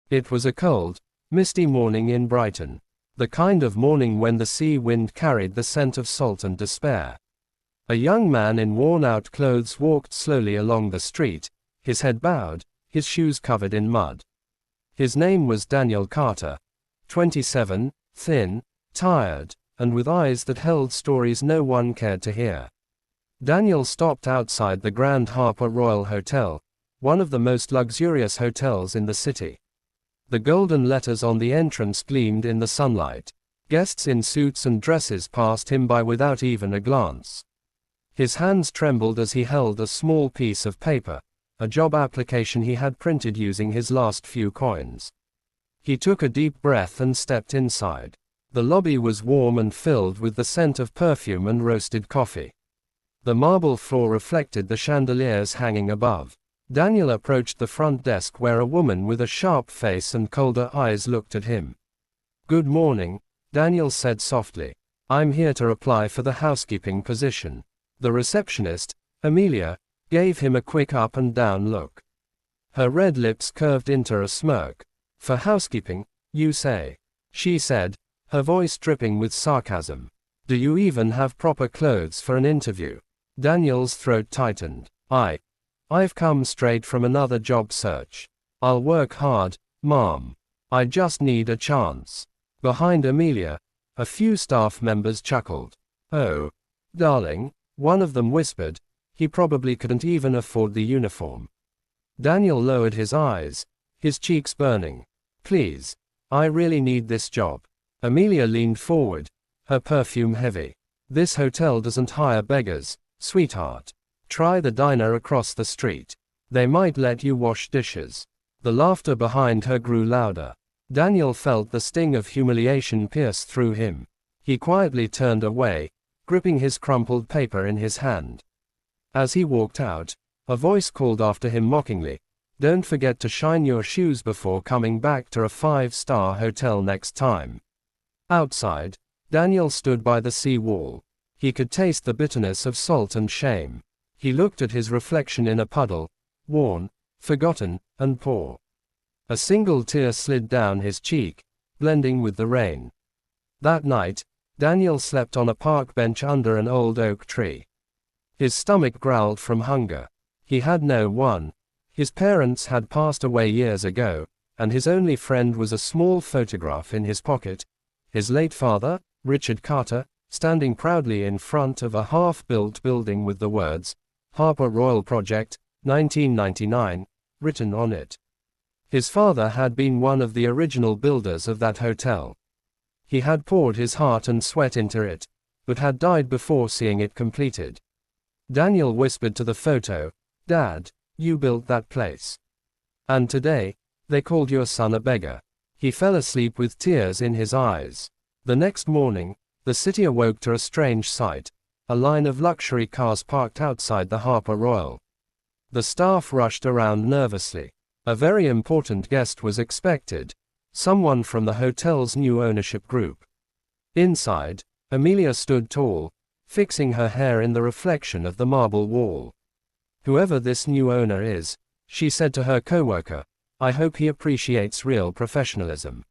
It was a cold, misty morning in Brighton. The kind of morning when the sea wind carried the scent of salt and despair. A young man in worn-out clothes walked slowly along the street, his head bowed, his shoes covered in mud. His name was Daniel Carter. 27, thin, tired, and with eyes that held stories no one cared to hear. Daniel stopped outside the Grand Harper Royal Hotel, one of the most luxurious hotels in the city. The golden letters on the entrance gleamed in the sunlight. Guests in suits and dresses passed him by without even a glance. His hands trembled as he held a small piece of paper, a job application he had printed using his last few coins. He took a deep breath and stepped inside. The lobby was warm and filled with the scent of perfume and roasted coffee. The marble floor reflected the chandeliers hanging above. Daniel approached the front desk where a woman with a sharp face and colder eyes looked at him. "Good morning," Daniel said softly. "I'm here to apply for the housekeeping position." The receptionist, Amelia, gave him a quick up and down look. Her red lips curved into a smirk. "For housekeeping, you say?" she said, her voice dripping with sarcasm. "Do you even have proper clothes for an interview?" Daniel's throat tightened. I've come straight from another job search. I'll work hard, ma'am. I just need a chance." Behind Amelia, a few staff members chuckled. "Oh, darling," one of them whispered, "he probably couldn't even afford the uniform." Daniel lowered his eyes, his cheeks burning. "Please, I really need this job." Amelia leaned forward, her perfume heavy. "This hotel doesn't hire beggars, sweetheart. Try the diner across the street. They might let you wash dishes." The laughter behind her grew louder. Daniel felt the sting of humiliation pierce through him. He quietly turned away, gripping his crumpled paper in his hand. As he walked out, a voice called after him mockingly, "Don't forget to shine your shoes before coming back to a 5-star hotel next time." Outside, Daniel stood by the sea wall. He could taste the bitterness of salt and shame. He looked at his reflection in a puddle, worn, forgotten, and poor. A single tear slid down his cheek, blending with the rain. That night, Daniel slept on a park bench under an old oak tree. His stomach growled from hunger. He had no one. His parents had passed away years ago, and his only friend was a small photograph in his pocket. His late father, Richard Carter, standing proudly in front of a half-built building with the words, "Harper Royal Project, 1999, written on it. His father had been one of the original builders of that hotel. He had poured his heart and sweat into it, but had died before seeing it completed. Daniel whispered to the photo, "Dad, you built that place. And today, they called your son a beggar." He fell asleep with tears in his eyes. The next morning, the city awoke to a strange sight. A line of luxury cars parked outside the Harper Royal. The staff rushed around nervously. A very important guest was expected, someone from the hotel's new ownership group. Inside, Amelia stood tall, fixing her hair in the reflection of the marble wall. "Whoever this new owner is," she said to her coworker, "I hope he appreciates real professionalism."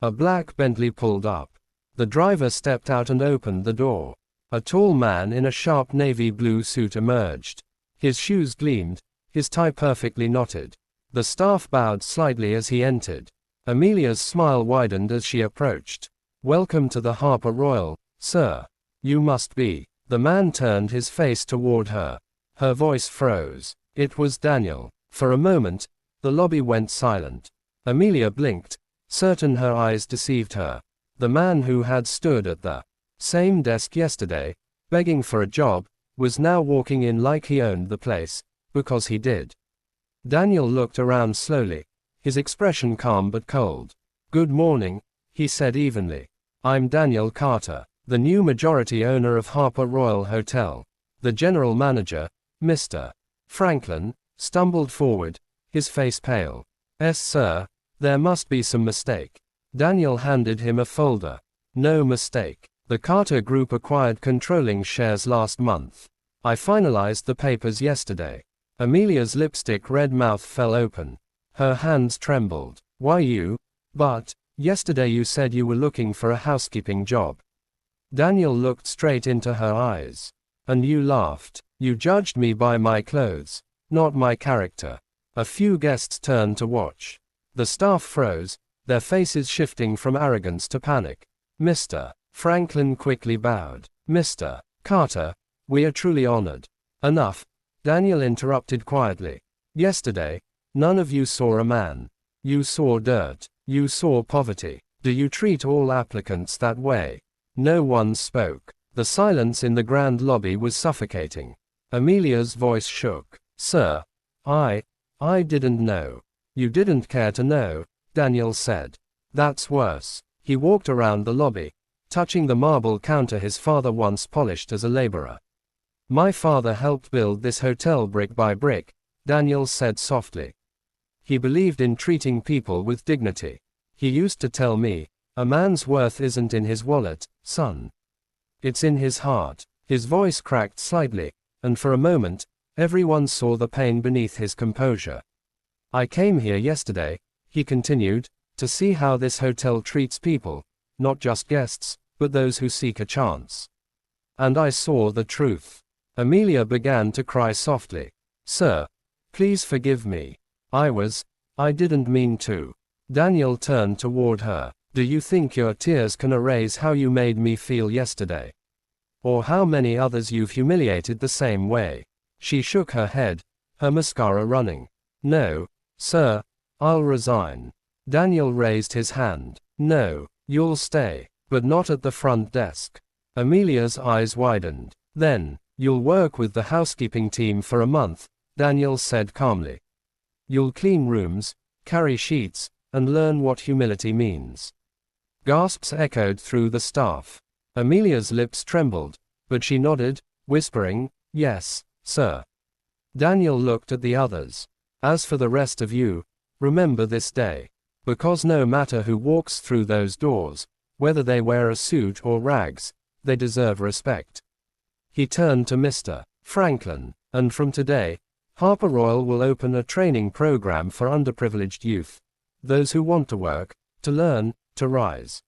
A black Bentley pulled up. The driver stepped out and opened the door. A tall man in a sharp navy blue suit emerged. His shoes gleamed, his tie perfectly knotted. The staff bowed slightly as he entered. Amelia's smile widened as she approached. "Welcome to the Harper Royal, sir. You must be." The man turned his face toward her. Her voice froze. It was Daniel. For a moment, the lobby went silent. Amelia blinked, certain her eyes deceived her. The man who had stood at the same desk yesterday, begging for a job, was now walking in like he owned the place, because he did. Daniel looked around slowly, his expression calm but cold. "Good morning," he said evenly. "I'm Daniel Carter, the new majority owner of Harper Royal Hotel." The general manager, Mr. Franklin, stumbled forward, his face pale. "Yes, sir, there must be some mistake." Daniel handed him a folder. "No mistake. The Carter Group acquired controlling shares last month. I finalized the papers yesterday." Amelia's lipstick red mouth fell open. Her hands trembled. Why you? But, yesterday you said you were looking for a housekeeping job. Daniel looked straight into her eyes. And you laughed. You judged me by my clothes, not my character. A few guests turned to watch. The staff froze, their faces shifting from arrogance to panic. Mr. Franklin quickly bowed. Mr. Carter, we are truly honored. Enough, Daniel interrupted quietly. Yesterday, none of you saw a man. You saw dirt. You saw poverty. Do you treat all applicants that way? No one spoke. The silence in the grand lobby was suffocating. Amelia's voice shook. Sir, I didn't know. You didn't care to know, Daniel said. That's worse. He walked around the lobby, touching the marble counter his father once polished as a laborer. My father helped build this hotel brick by brick, Daniel said softly. He believed in treating people with dignity. He used to tell me, a man's worth isn't in his wallet, son. It's in his heart. His voice cracked slightly, and for a moment, everyone saw the pain beneath his composure. I came here yesterday, he continued, to see how this hotel treats people, not just guests, but those who seek a chance. And I saw the truth. Amelia began to cry softly. Sir, please forgive me. I didn't mean to. Daniel turned toward her. Do you think your tears can erase how you made me feel yesterday? Or how many others you've humiliated the same way? She shook her head, her mascara running. No, sir, I'll resign. Daniel raised his hand. No, you'll stay, but not at the front desk. Amelia's eyes widened. Then, you'll work with the housekeeping team for a month, Daniel said calmly. You'll clean rooms, carry sheets, and learn what humility means. Gasps echoed through the staff. Amelia's lips trembled, but she nodded, whispering, yes, sir. Daniel looked at the others. As for the rest of you, remember this day. Because no matter who walks through those doors, whether they wear a suit or rags, they deserve respect. He turned to Mr. Franklin, and from today, Harper Royal will open a training program for underprivileged youth. Those who want to work, to learn, to rise.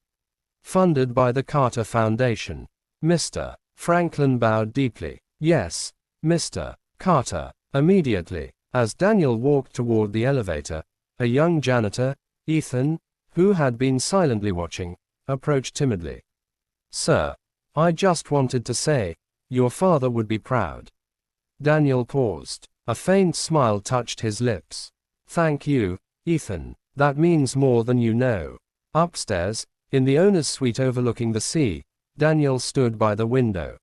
Funded by the Carter Foundation. Mr. Franklin bowed deeply. Yes, Mr. Carter. Immediately, as Daniel walked toward the elevator, a young janitor, Ethan, who had been silently watching, approached timidly. Sir, I just wanted to say, your father would be proud. Daniel paused. A faint smile touched his lips. Thank you, Ethan. That means more than you know. Upstairs, in the owner's suite overlooking the sea, Daniel stood by the window.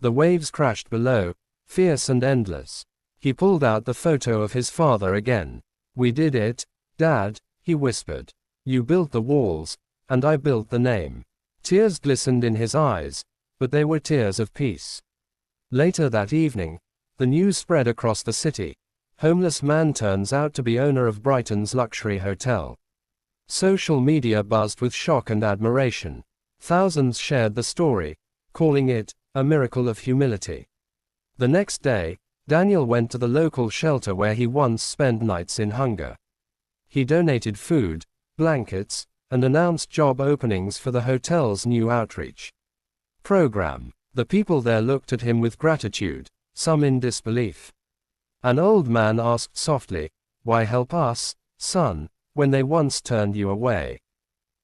The waves crashed below, fierce and endless. He pulled out the photo of his father again. We did it, Dad, he whispered. You built the walls, and I built the name. Tears glistened in his eyes, but they were tears of peace. Later that evening, the news spread across the city. Homeless man turns out to be owner of Brighton's luxury hotel. Social media buzzed with shock and admiration. Thousands shared the story, calling it a miracle of humility. The next day, Daniel went to the local shelter where he once spent nights in hunger. He donated food, blankets, and announced job openings for the hotel's new outreach program. The people there looked at him with gratitude, some in disbelief. An old man asked softly, why help us, son, when they once turned you away?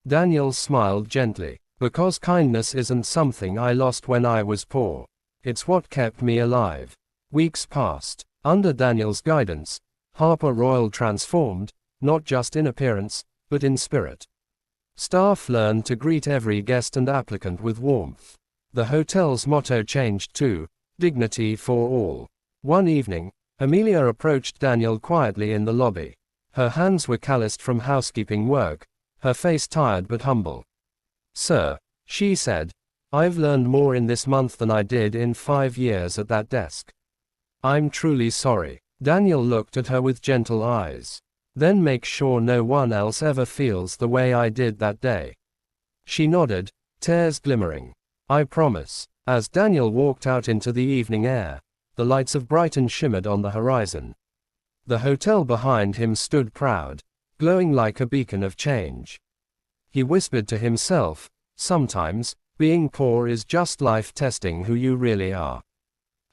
Daniel smiled gently. Because kindness isn't something I lost when I was poor. It's what kept me alive. Weeks passed. Under Daniel's guidance, Harper Royal transformed, not just in appearance, but in spirit. Staff learned to greet every guest and applicant with warmth. The hotel's motto changed to, dignity for all. One evening, Amelia approached Daniel quietly in the lobby. Her hands were calloused from housekeeping work, her face tired but humble. Sir, she said, I've learned more in this month than I did in 5 years at that desk. I'm truly sorry. Daniel looked at her with gentle eyes. Then make sure no one else ever feels the way I did that day. She nodded, tears glimmering. I promise. As Daniel walked out into the evening air, the lights of Brighton shimmered on the horizon. The hotel behind him stood proud, glowing like a beacon of change. He whispered to himself, sometimes, being poor is just life testing who you really are.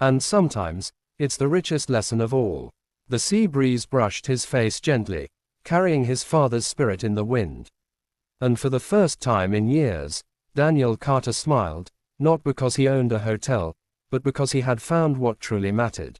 And sometimes, it's the richest lesson of all. The sea breeze brushed his face gently, carrying his father's spirit in the wind. And for the first time in years, Daniel Carter smiled, not because he owned a hotel, but because he had found what truly mattered.